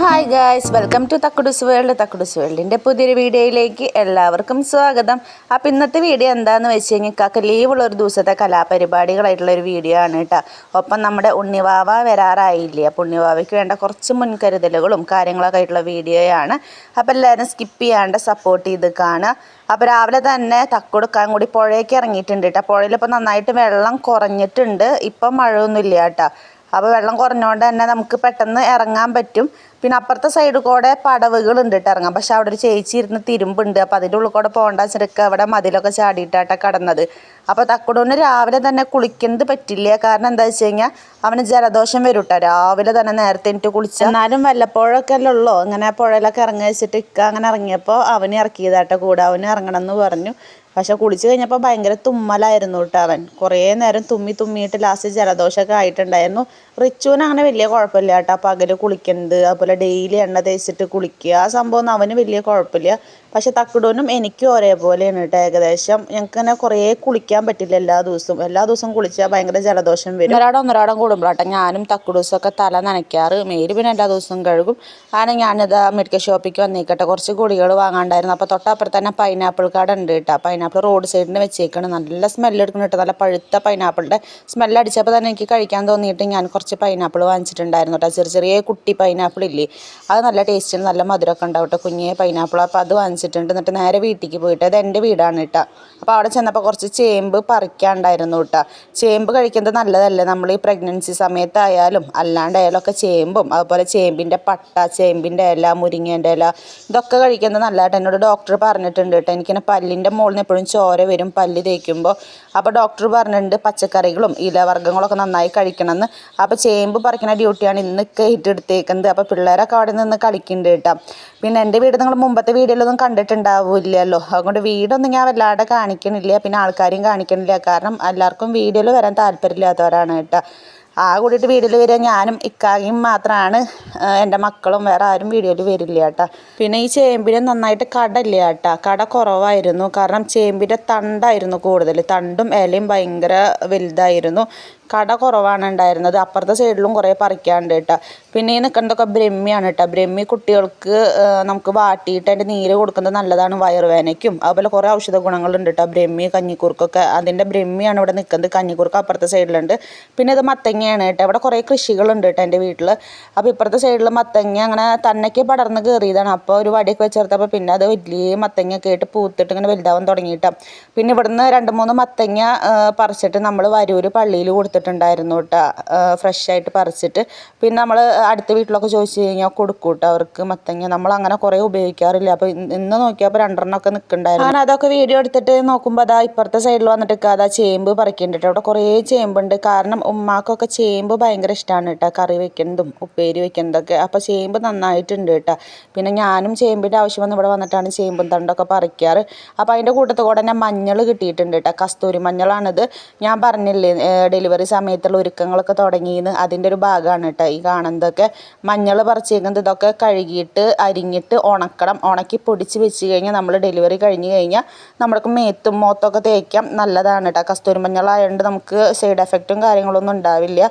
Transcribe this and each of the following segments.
Hi guys, welcome to Thakkudus world. Thakkudus വേൾഡിൻ്റെ പുതിയൊരു വീഡിയോയിലേക്ക് എല്ലാവർക്കും സ്വാഗതം. അപ്പോൾ ഇന്നത്തെ വീഡിയോ എന്താണെന്ന് വെച്ച് കഴിഞ്ഞാൽ കാക്ക ലീവുള്ളൊരു ദിവസത്തെ കലാപരിപാടികളായിട്ടുള്ളൊരു വീഡിയോ ആണ് കേട്ടോ. ഒപ്പം നമ്മുടെ ഉണ്ണിവാവ വരാറായില്ലേ, അപ്പോൾ ഉണ്ണിവാവയ്ക്ക് വേണ്ട കുറച്ച് മുൻകരുതലുകളും കാര്യങ്ങളൊക്കെ ആയിട്ടുള്ള വീഡിയോയാണ്. അപ്പോൾ എല്ലാവരും സ്കിപ്പ് ചെയ്യാണ്ട് സപ്പോർട്ട് ചെയ്ത് കാണുക. അപ്പോൾ രാവിലെ തന്നെ തക്കൊടുക്കാൻ കൂടി പുഴയ്ക്ക് ഇറങ്ങിയിട്ടുണ്ട് കേട്ടോ. പുഴയിലിപ്പോൾ നന്നായിട്ട് വെള്ളം കുറഞ്ഞിട്ടുണ്ട്, ഇപ്പം മഴയൊന്നുമില്ല കേട്ടോ. അപ്പോൾ വെള്ളം കുറഞ്ഞുകൊണ്ട് തന്നെ നമുക്ക് പെട്ടെന്ന് ഇറങ്ങാൻ പറ്റും. പിന്നെ അപ്പുറത്തെ സൈഡിൽ കൂടെ പടവുകളുണ്ട് കേട്ടോ ഇറങ്ങാം. പക്ഷെ അവിടെ ഒരു ചേച്ചി ഇരുന്ന് തിരുമ്പുണ്ട്. അപ്പോൾ അതിൻ്റെ ഉള്ളിൽ കൂടെ പോകേണ്ട ചെറുക്കുക അവിടെ മതിലൊക്കെ ചാടിയിട്ടാണ് കടന്നത്. അപ്പോൾ തക്കുടൂന് രാവിലെ തന്നെ കുളിക്കുന്നത് പറ്റില്ല. കാരണം എന്താ വെച്ച് കഴിഞ്ഞാൽ അവന് ജലദോഷം വരും കേട്ടോ. രാവിലെ തന്നെ നേരത്തെ എനിക്ക് കുളിച്ച് എന്നാലും വല്ലപ്പോഴൊക്കെ അല്ലേ ഉള്ളൂ ഇങ്ങനെ പുഴയിലൊക്കെ ഇറങ്ങി വെച്ചിട്ട് അങ്ങനെ ഇറങ്ങിയപ്പോൾ അവന് ഇറക്കിയതാട്ടോ കൂടെ. അവന് ഇറങ്ങണം എന്ന് പറഞ്ഞു. പക്ഷെ കുളിച്ച് കഴിഞ്ഞപ്പോൾ ഭയങ്കര തുമ്മലായിരുന്നു കേട്ടോ. അവൻ കുറേ നേരം തുമ്മിയിട്ട് ലാസ്റ്റ് ജലദോഷമൊക്കെ ആയിട്ടുണ്ടായിരുന്നു. റിച്ചുവിന് അങ്ങനെ വലിയ കുഴപ്പമില്ല കേട്ടോ. പകൽ കുളിക്കുന്നത്, അതുപോലെ ഡെയിലി എണ്ണ തേച്ചിട്ട് കുളിക്കുക, ആ സംഭവം അവന് വലിയ കുഴപ്പമില്ല. പക്ഷെ തക്കുടൂനും എനിക്കും ഒരേപോലെയാണ് കേട്ടോ. ഏകദേശം ഞങ്ങൾക്ക് തന്നെ കുറേ കുളിക്കാൻ പറ്റില്ല എല്ലാ ദിവസവും കുളിച്ചാൽ ഭയങ്കര ജലദോഷം വരും. ഒന്നരാടം കൂടുമ്പോഴാട്ടോ ഞാനും തക്കുടൂസൊക്കെ തല നനയ്ക്കാറ്. മേല് പിന്നെ എല്ലാ ദിവസവും കഴുകും. അങ്ങനെ ഞാനിതാ മെഡിക്കൽ ഷോപ്പിലേക്ക് വന്നേക്കട്ടെ. കുറച്ച് ഗുളികൾ വാങ്ങാണ്ടായിരുന്നു. അപ്പോൾ തൊട്ടപ്പുറത്ത് തന്നെ പൈനാപ്പിൾ കട ഉണ്ട് കേട്ടോ. പൈനാപ്പിൾ റോഡ് സൈഡിന് വെച്ചേക്കണം. നല്ല സ്മെല്ല് എടുക്കണം കേട്ടോ. നല്ല പഴുത്ത പൈനാപ്പിളിൻ്റെ സ്മെല്ല് അടിച്ചപ്പോൾ തന്നെ എനിക്ക് കഴിക്കാൻ തോന്നിയിട്ട് ഞാൻ കുറച്ച് പൈനാപ്പിൾ വാങ്ങിച്ചിട്ടുണ്ടായിരുന്നു കേട്ടോ. ചെറിയ കുട്ടി പൈനാപ്പിൾ ഇല്ലേ, അത് നല്ല ടേസ്റ്റിന് നല്ല മധുരമൊക്കെ ഉണ്ടാവും കേട്ടോ. കുഞ്ഞേ പൈനാപ്പിൾ. അപ്പോൾ അത് വാങ്ങിച്ചിട്ടുണ്ട്. എന്നിട്ട് നേരെ വീട്ടിലേക്ക് പോയിട്ട്, അത് എൻ്റെ വീടാണ് കേട്ടോ. അപ്പോൾ അവിടെ ചെന്നപ്പോൾ കുറച്ച് ചേമ്പ് പറിക്കാണ്ടായിരുന്നു കേട്ടോ. ചേമ്പ് കഴിക്കുന്നത് നല്ലതല്ലേ, നമ്മൾ ഈ പ്രഗ്നൻസി സമയത്തായാലും അല്ലാണ്ടായാലും ഒക്കെ ചേമ്പും അതുപോലെ ചേമ്പിൻ്റെ പട്ട, ചേമ്പിൻ്റെ ഇല, മുരിങ്ങേൻ്റെ ഇല, ഇതൊക്കെ കഴിക്കുന്നത് നല്ലതായിട്ട് എന്നോട് ഡോക്ടർ പറഞ്ഞിട്ടുണ്ട് കേട്ടോ. എനിക്കിങ്ങനെ പല്ലിൻ്റെ മുകളിൽ നിന്ന് എപ്പോഴും ചോര വരും പല്ല് തേക്കുമ്പോൾ. അപ്പോൾ ഡോക്ടർ പറഞ്ഞിട്ടുണ്ട് പച്ചക്കറികളും ഇലവർഗ്ഗങ്ങളൊക്കെ നന്നായി കഴിക്കണമെന്ന്. അപ്പോൾ ചേമ്പ് പറിക്കുന്ന ഡ്യൂട്ടിയാണ് ഇന്നൊക്കെ ഏറ്റെടുത്തേക്കുന്നത്. അപ്പോൾ പിള്ളേരൊക്കെ അവിടെ നിന്ന് കളിക്കുന്നുണ്ട് കേട്ടോ. പിന്നെ എൻ്റെ വീട് നിങ്ങൾ മുമ്പത്തെ വീഡിയോയിലൊന്നും കണ്ടിട്ടുണ്ടാവില്ലല്ലോ, അതുകൊണ്ട് വീടൊന്നും ഞാൻ വല്ലാതെ കാണിക്കണില്ല. പിന്നെ ആൾക്കാരെയും കാണിക്കണില്ല, കാരണം എല്ലാവർക്കും വീഡിയോയിൽ വരാൻ താല്പര്യമില്ലാത്തവരാണ് കേട്ടോ. ആ കൂടിയിട്ട് വീഡിയോയിൽ വരിക ഞാനും ഇക്കായും മാത്രമാണ്. എൻ്റെ മക്കളും വേറെ ആരും വീഡിയോയിൽ വരില്ല കേട്ടോ. പിന്നെ ഈ ചേമ്പിന് നന്നായിട്ട് കടയില്ല കേട്ടോ. കട കുറവായിരുന്നു, കാരണം ചേമ്പിൻ്റെ തണ്ടായിരുന്നു കൂടുതൽ. തണ്ടും ഇലയും ഭയങ്കര വലുതായിരുന്നു. കട കുറവാണ് ഉണ്ടായിരുന്നത്. അപ്പുറത്തെ സൈഡിലും കുറേ പറിക്കാണ്ട് കേട്ടോ. പിന്നെ ഈ നിൽക്കുന്നതൊക്കെ ബ്രഹ്മിയാണ് കേട്ടോ. ബ്രഹ്മി കുട്ടികൾക്ക് നമുക്ക് വാട്ടിയിട്ട് അതിൻ്റെ നീര് കൊടുക്കുന്നത് നല്ലതാണ് വയറുവേദനയ്ക്കും. അതുപോലെ കുറേ ഔഷധ ഗുണങ്ങളുണ്ട് കേട്ടോ. ബ്രഹ്മി, കഞ്ഞിക്കുറുക്കൊക്കെ, അതിൻ്റെ ബ്രഹ്മിയാണ് ഇവിടെ നിൽക്കുന്നത്. കഞ്ഞിക്കുറുക്ക് അപ്പുറത്തെ സൈഡിലുണ്ട്. പിന്നെ ഇത് മത്തങ്ങയാണ് കേട്ടോ. ഇവിടെ കുറേ കൃഷികളുണ്ട് കേട്ടോ എൻ്റെ വീട്ടിൽ. അപ്പോൾ ഇപ്പുറത്തെ സൈഡിൽ മത്തങ്ങ അങ്ങനെ തന്നയ്ക്ക് പടർന്ന് കയറിയതാണ്. അപ്പോൾ ഒരു വടിയൊക്കെ വെച്ചെടുത്തപ്പോൾ പിന്നെ അത് വലിയ മത്തങ്ങയൊക്കെ ആയിട്ട് പൂത്തിട്ട് ഇങ്ങനെ വലുതാവാൻ തുടങ്ങിയിട്ടാണ്. പിന്നെ ഇവിടുന്ന് 2-3 മത്തങ്ങ പറിച്ചിട്ട് നമ്മൾ വരൂർ പള്ളിയിൽ കൊടുത്തിട്ടുണ്ടായിരുന്നു കേട്ടോ. ഫ്രഷ് ആയിട്ട് പറിച്ചിട്ട് പിന്നെ നമ്മൾ അടുത്ത വീട്ടിലൊക്കെ ചോദിച്ചു കഴിഞ്ഞാൽ കൊടുക്കും കേട്ടോ അവർക്ക് മത്തങ്ങ. നമ്മൾ അങ്ങനെ കുറേ ഉപയോഗിക്കാറില്ല. അപ്പോൾ ഇന്ന് നോക്കിയപ്പോൾ 2 നിൽക്കുന്നുണ്ടായിരുന്നു. ഞാൻ അതൊക്കെ വീഡിയോ എടുത്തിട്ട് നോക്കുമ്പോൾ അതാ ഇപ്പുറത്തെ സൈഡിൽ വന്നിട്ട് അതാ ചേമ്പ് പറിക്കുന്നുണ്ട് കേട്ടോ. അവിടെ കുറേ ചേമ്പുണ്ട്. കാരണം ഉമ്മാക്കൊക്കെ ചേമ്പ് ഭയങ്കര ഇഷ്ടമാണ് കേട്ടോ. കറി വെക്കുന്നതും ഉപ്പേരി വെക്കുന്നതൊക്കെ. അപ്പോൾ ചേമ്പ് നന്നായിട്ടുണ്ട് കേട്ടോ. പിന്നെ ഞാനും ചേമ്പിൻ്റെ ആവശ്യം വന്ന് ഇവിടെ വന്നിട്ടാണ് ചേമ്പും തണ്ടൊക്കെ പറിക്കാറ്. അപ്പോൾ അതിൻ്റെ കൂട്ടത്തിൽ കൂടെ തന്നെ മഞ്ഞൾ കിട്ടിയിട്ടുണ്ട് കേട്ടോ. കസ്തൂരി മഞ്ഞളാണിത്. ഞാൻ പറഞ്ഞില്ലേ ഡെലിവറി സമയത്തുള്ള ഒരുക്കങ്ങളൊക്കെ തുടങ്ങിയെന്ന്, അതിൻ്റെ ഒരു ഭാഗമാണ് കേട്ടോ ഈ കാണുന്നതൊക്കെ. മഞ്ഞൾ പറിച്ചേക്കുന്നത് ഇതൊക്കെ കഴുകിയിട്ട് അരിഞ്ഞിട്ട് ഉണക്കണം. ഉണക്കി പൊടിച്ച് വെച്ച് കഴിഞ്ഞാൽ നമ്മൾ ഡെലിവറി കഴിഞ്ഞ് കഴിഞ്ഞാൽ നമ്മൾക്ക് മേത്തും മുഖത്തൊക്കെ തേക്കാം. നല്ലതാണ് കേട്ടോ. കസ്തൂരി മഞ്ഞളായതുകൊണ്ട് നമുക്ക് സൈഡ് എഫക്റ്റും കാര്യങ്ങളൊന്നും ഉണ്ടാവില്ല.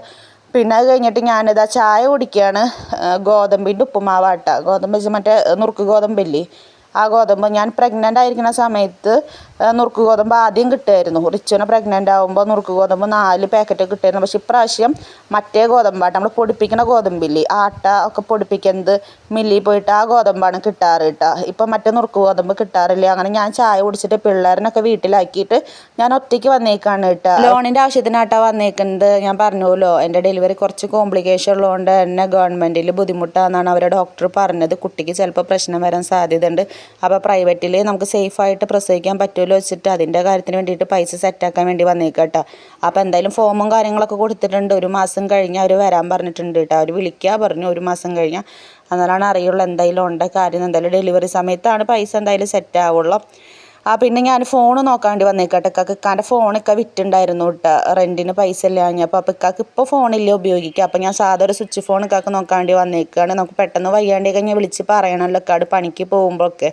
പിന്നെ അത് കഴിഞ്ഞിട്ട് ഞാനിതാ ചായ കുടിക്കുകയാണ്. ഗോതമ്പിൻ്റെ ഉപ്പുമാവാട്ടോ. ഗോതമ്പ് മറ്റേ നുറുക്ക് ഗോതമ്പില്ലേ, ആ ഗോതമ്പ്. ഞാൻ പ്രഗ്നൻ്റ് ആയിരിക്കുന്ന സമയത്ത് നുറുക്ക് ഗോതമ്പ് ആദ്യം കിട്ടുമായിരുന്നു. റിച്ചുവിനെ പ്രഗ്നൻ്റ് ആകുമ്പോൾ നുറുക്ക് ഗോതമ്പ് 4 പാക്കറ്റ് കിട്ടുമായിരുന്നു. പക്ഷേ ഇപ്രാവശ്യം മറ്റേ ഗോതമ്പാട്ട് നമ്മൾ പൊടിപ്പിക്കുന്ന ഗോതമ്പില്ലേ, ആട്ട ഒക്കെ പൊടിപ്പിക്കുന്നത് മില്ലിൽ പോയിട്ട് ആ ഗോതമ്പാണ് കിട്ടാറ് കേട്ടോ. ഇപ്പം മറ്റേ നുറുക്ക് ഗോതമ്പ് കിട്ടാറില്ല. അങ്ങനെ ഞാൻ ചായ കുടിച്ചിട്ട് പിള്ളേരനൊക്കെ വീട്ടിലാക്കിയിട്ട് ഞാൻ ഒറ്റയ്ക്ക് വന്നേക്കാണ് കേട്ടോ. ലോണിൻ്റെ ആവശ്യത്തിനായിട്ടാണ് വന്നേക്കുന്നത്. ഞാൻ പറഞ്ഞല്ലോ എൻ്റെ ഡെലിവറി കുറച്ച് കോംപ്ലിക്കേഷൻ ഉള്ളതുകൊണ്ട് തന്നെ ഗവൺമെൻറ്റിൽ ബുദ്ധിമുട്ടാണെന്നാണ് അവരെ ഡോക്ടർ പറഞ്ഞത്. കുട്ടിക്ക് ചിലപ്പോൾ പ്രശ്നം വരാൻ സാധ്യതയുണ്ട്. അപ്പോൾ പ്രൈവറ്റിൽ നമുക്ക് സേഫായിട്ട് പ്രസവിക്കാൻ പറ്റുമല്ലോ വെച്ചിട്ട് അതിൻ്റെ കാര്യത്തിന് വേണ്ടിയിട്ട് പൈസ സെറ്റാക്കാൻ വേണ്ടി വന്നേക്കട്ടോ. അപ്പോൾ എന്തായാലും ഫോമും കാര്യങ്ങളൊക്കെ കൊടുത്തിട്ടുണ്ട്. 1 മാസം കഴിഞ്ഞാൽ അവർ വരാൻ പറഞ്ഞിട്ടുണ്ട് കേട്ടോ. അവർ വിളിക്കുക പറഞ്ഞു 1 മാസം കഴിഞ്ഞാൽ. എന്നാലാണ് അറിയുള്ളൂ എന്തായാലും ഉണ്ട് കാര്യം. എന്തായാലും ഡെലിവറി സമയത്താണ് പൈസ എന്തായാലും സെറ്റ് ആവുള്ളൂ. പിന്നെ ഞാൻ ഫോൺ നോക്കാൻ വേണ്ടി വന്നേക്കട്ടെ. ഇക്കാൻ്റെ ഫോണൊക്കെ വിറ്റുണ്ടായിരുന്നു കേട്ടോ. റെൻറ്റിന് പൈസ ഇല്ല കഴിഞ്ഞപ്പോൾ. അപ്പോൾ ഇക്കാക്ക് ഇപ്പോൾ ഫോണില്ല ഉപയോഗിക്കുക. അപ്പോൾ ഞാൻ സാധാ ഒരു സ്വിച്ച് ഫോൺ ഇക്കാക്ക് നോക്കാൻ വേണ്ടി വന്നേക്കുകയാണ്. നമുക്ക് പെട്ടെന്ന് വയ്യാണ്ട് കഴിഞ്ഞാൽ വിളിച്ച് പറയണമല്ലോ ഇക്കാട് പണിക്ക് പോകുമ്പോഴൊക്കെ.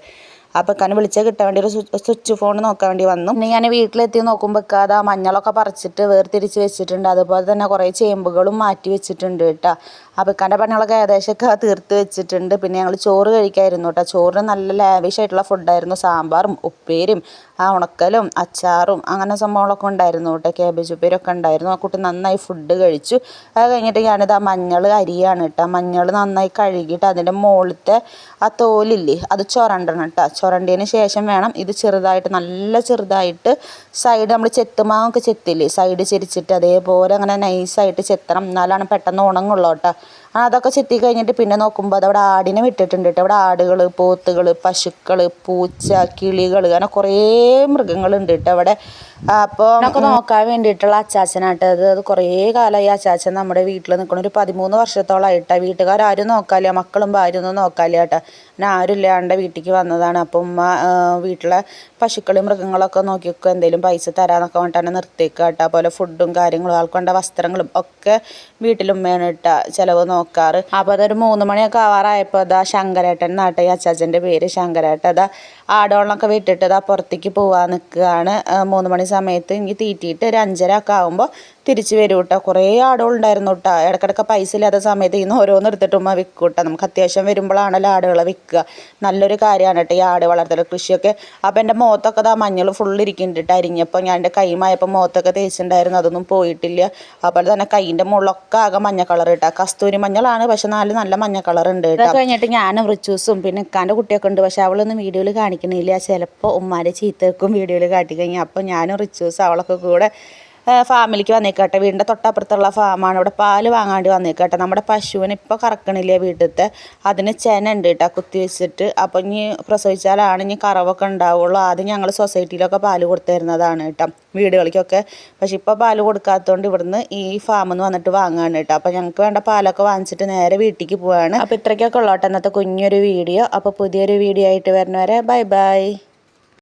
അപ്പോൾ ഇക്കാനെ വിളിച്ചാൽ കിട്ടാൻ വേണ്ടി ഒരു സ്വിച്ച് ഫോൺ നോക്കാൻ വേണ്ടി വന്നു. പിന്നെ ഞാൻ വീട്ടിലെത്തി നോക്കുമ്പോൾ ഇക്കാതെ മഞ്ഞളൊക്കെ പറിച്ചിട്ട് വേർതിരിച്ച് വെച്ചിട്ടുണ്ട്. അതുപോലെ തന്നെ കുറേ ചേമ്പുകളും മാറ്റി വെച്ചിട്ടുണ്ട് കേട്ടോ. അപ്പോൾ ഇക്കാൻ്റെ പണികളൊക്കെ ഏകദേശമൊക്കെ തീർത്ത് വെച്ചിട്ടുണ്ട്. പിന്നെ ഞങ്ങൾ ചോറ് കഴിക്കായിരുന്നു കേട്ടോ. ചോറിന് നല്ല ലാവിഷായിട്ടുള്ള ഫുഡായിരുന്നു. സാമ്പാറും ഉപ്പേരും ഉണക്കലും അച്ചാറും അങ്ങനെ സംഭവങ്ങളൊക്കെ ഉണ്ടായിരുന്നു കേട്ടോ. കാബേജ് ഉപ്പേരൊക്കെ ഉണ്ടായിരുന്നു. ആ കുട്ടി നന്നായി ഫുഡ് കഴിച്ചു. അത് കഴിഞ്ഞിട്ട് ഞാനിത് ആ മഞ്ഞൾ അരിയാണ് കേട്ടോ. മഞ്ഞൾ നന്നായി കഴുകിയിട്ട് അതിൻ്റെ മുകളിലത്തെ ആ തോലില്ലേ അത് ചുരണ്ടണം കേട്ടോ. ചുരണ്ടിയതിന് ശേഷം വേണം ഇത് ചെറുതായിട്ട് നല്ല ചെറുതായിട്ട് സൈഡ് നമ്മൾ ചെത്തുമാങ്ങൊക്കെ ചെത്തില്ലേ സൈഡ് ചെരിച്ചിട്ട് അതേപോലെ അങ്ങനെ നൈസായിട്ട് ചെത്തണം. എന്നാലാണ് പെട്ടെന്ന് ഉണങ്ങുള്ളൂ കേട്ടോ. അതൊക്കെ ചെത്തി കഴിഞ്ഞിട്ട് പിന്നെ നോക്കുമ്പോൾ അതവിടെ ആടിനെ വിട്ടിട്ടുണ്ട് കേട്ടോ. അവിടെ ആടുകൾ, പോത്തുകൾ, പശുക്കൾ, പൂച്ച, കിളികൾ അങ്ങനെ കുറേ മൃഗങ്ങളുണ്ട് കേട്ടോ അവിടെ. അപ്പോൾ നമുക്ക് നോക്കാൻ വേണ്ടിയിട്ടുള്ള അച്ചാച്ചനായിട്ട് അത് കുറേ കാലമായി അച്ചാച്ചൻ നമ്മുടെ വീട്ടിൽ നിൽക്കണം. ഒരു 13 വർഷത്തോളമായിട്ടാണ്. വീട്ടുകാരും നോക്കാല്ല, മക്കളും ഭാര്യയൊന്നും നോക്കാല്ല കേട്ടോ. പിന്നെ ആരും ഇല്ലാണ്ട് വീട്ടിലേക്ക് വന്നതാണ്. അപ്പം ഉമ്മ വീട്ടിലെ പശുക്കളും മൃഗങ്ങളൊക്കെ നോക്കിയൊക്കെ എന്തെങ്കിലും പൈസ തരാമെന്നൊക്കെ വേണ്ടിയിട്ടാണ് നിർത്തിയേക്കുക കേട്ടോ. അതുപോലെ ഫുഡും കാര്യങ്ങളും ആൾക്കൊണ്ട വസ്ത്രങ്ങളും ഒക്കെ വീട്ടിലുമ്മയാണ് കേട്ടോ ചിലവ് നോക്കാറ്. അപ്പോൾ അതൊരു 3 മണിയൊക്കെ ആവാറായപ്പോൾ അതാ ശങ്കരേട്ടൻ നാട്ടെ അച്ചാച്ചൻ്റെ പേര് ശങ്കരേട്ടൻ അതാ ആടോളൊക്കെ വിട്ടിട്ട് അതാ പുറത്തേക്ക് പോകാൻ നിൽക്കുകയാണ്. 3 മണി സമയത്ത് എനിക്ക് തീറ്റിയിട്ട് ഒരു 5:30 ഒക്കെ ആകുമ്പോൾ തിരിച്ച് വരും കേട്ടോ. കുറേ ആടുകളുണ്ടായിരുന്നു കേട്ടോ. ഇടയ്ക്കിടയ്ക്ക് പൈസ ഇല്ലാത്ത സമയത്ത് ഇന്ന് ഓരോന്ന് എടുത്തിട്ട് ഉമ്മ വിൽക്കും കേട്ടോ. നമുക്ക് അത്യാവശ്യം വരുമ്പോഴാണല്ലോ ആടുകളെ വിൽക്കുക. നല്ലൊരു കാര്യമാണ് കേട്ടോ ഈ ആട് വളർത്തൽ കൃഷിയൊക്കെ. അപ്പോൾ എൻ്റെ മുഖത്തൊക്കെ അതാ മഞ്ഞൾ ഫുള്ളിരിക്കുന്നുണ്ട് കേട്ടോ. അരിഞ്ഞപ്പോൾ ഞാൻ എൻ്റെ കൈമായപ്പോൾ മുഖത്തൊക്കെ തേച്ചിട്ടുണ്ടായിരുന്നു. അതൊന്നും പോയിട്ടില്ല. അതുപോലെ തന്നെ കൈൻ്റെ മുകളിലൊക്കെ ആകെ മഞ്ഞ കളർ കേട്ടോ. കസ്തൂരി മഞ്ഞളാണ്, പക്ഷെ നല്ല മഞ്ഞ കളർ ഉണ്ട് കേട്ടോ. അത് കഴിഞ്ഞിട്ട് ഞാനും റിച്ചൂസും പിന്നെ ഇക്കാൻ്റെ കുട്ടിയൊക്കെ ഉണ്ട്. പക്ഷെ അവളൊന്നും വീഡിയോയിൽ കാണിക്കണില്ല. ചിലപ്പോൾ ഉമ്മാരെ ചീത്തക്കും വീഡിയോയിൽ കാട്ടിക്കഴിഞ്ഞാൽ. അപ്പോൾ ഞാനും റിച്ചൂസ് അവളൊക്കെ കൂടെ ഫാമിലിക്ക് വന്നേക്കട്ടെ. വീടിൻ്റെ തൊട്ടപ്പുറത്തുള്ള ഫാമാണ്. ഇവിടെ പാല് വാങ്ങാണ്ട് വന്നേക്കട്ടെ. നമ്മുടെ പശുവിന് ഇപ്പോൾ കറക്കണില്ല വീട്ടിലത്തെ. അതിന് ചെന ഉണ്ട് കേട്ടോ കുത്തി വെച്ചിട്ട്. അപ്പോൾ ഇനി പ്രസവിച്ചാലാണ് ഇനി കറവൊക്കെ ഉണ്ടാവുള്ളൂ. ആദ്യം ഞങ്ങൾ സൊസൈറ്റിയിലൊക്കെ പാല് കൊടുത്തിരുന്നതാണ് കേട്ടോ വീടുകളിലേക്കൊക്കെ. പക്ഷെ ഇപ്പോൾ പാല് കൊടുക്കാത്തതുകൊണ്ട് ഇവിടുന്ന് ഈ ഫാമിൽ നിന്ന് വന്നിട്ട് വാങ്ങാണ് കേട്ടോ. അപ്പോൾ ഞങ്ങൾക്ക് വേണ്ട പാലൊക്കെ വാങ്ങിച്ചിട്ട് നേരെ വീട്ടിലേക്ക് പോവാണ്. അപ്പോൾ ഇത്രയ്ക്കൊക്കെ ഉള്ളോട്ടെ ഇന്നത്തെ കുഞ്ഞൊരു വീഡിയോ. അപ്പോൾ പുതിയൊരു വീഡിയോ ആയിട്ട് വരുന്നവരെ ബൈ ബൈ.